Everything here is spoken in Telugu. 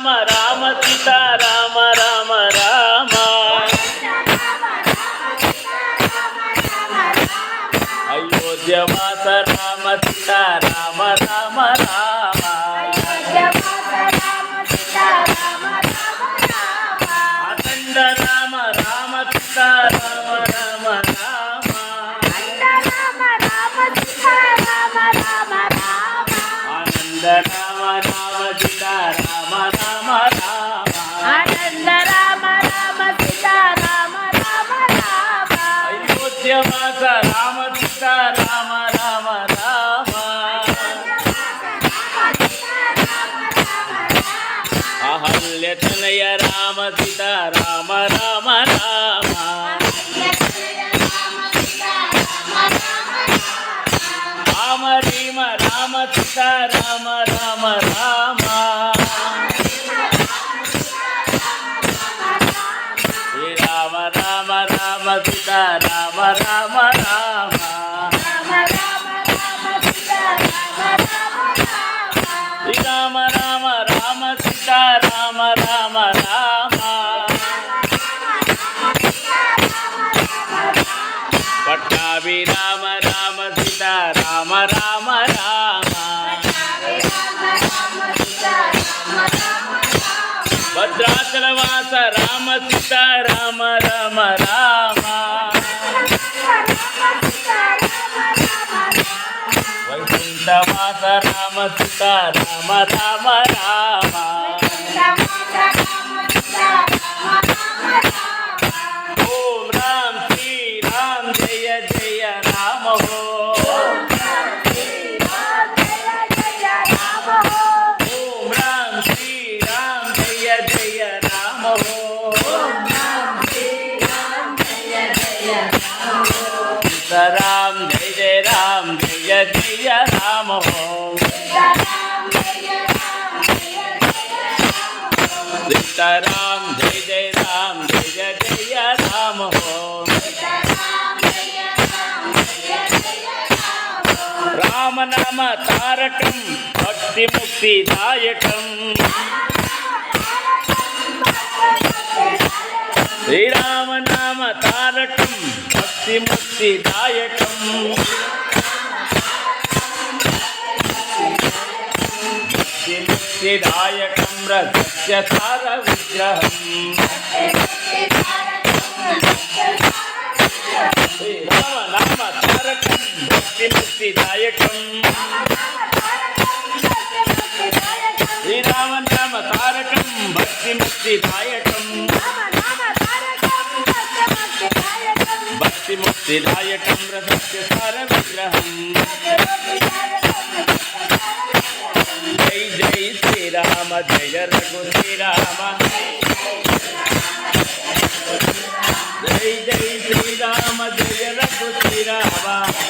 రామ రామ సీతా రామ రామ రామ అయోధ్యవాస రామ సీతా రామ రామ రామ అఖండ రామ రామ సీతా రామ రామ రామ ఆనంద రామ రామ సీతా రామ రామ రామ అయోధ్యవాస రామ సీతా రామ రామ రామ అహల్యతనయ రామ సీతా రామ రామ రామ రామ రామ సీతా రామ రామ రామ రామ రామ రామ సీతా రామ రామ రామ రామ రామ రామ సీతా రామ రామ రామ పట్టాభి రామ రామ సీతా రామ రామ రామ భద్రాచలవాస రామ సీతా రామ రామ రామ వైకుంఠవాస రామ సీతా రామ రామ రామ ఓం రామ్ శ్రీ రామ్ జయ జయ రామ హో ఓం రామ్ శ్రీ రామ్ జయ జయ రామ హో సీతారాం జయ జయ రామ్ జయ జయ రామ హో सीताराम जय जय राम जय जय राम हो राम नाम तारकं भक्ति मुक्तिदायकं श्री राम नाम तारकं भक्ति मुक्तिदायकं मुक्तिदायकं रसस्य सार विग्रहम् श्री राम नाम तारकं भक्ति मुक्तिदायकं श्री राम नाम तारकं भक्ति मुक्तिदायकं भक्ति मुक्तिदायकं रसस्य सार विग्रहम् जय जय श्री राम जय रघु श्री राम जय जय श्री राम जय रघु श्री राम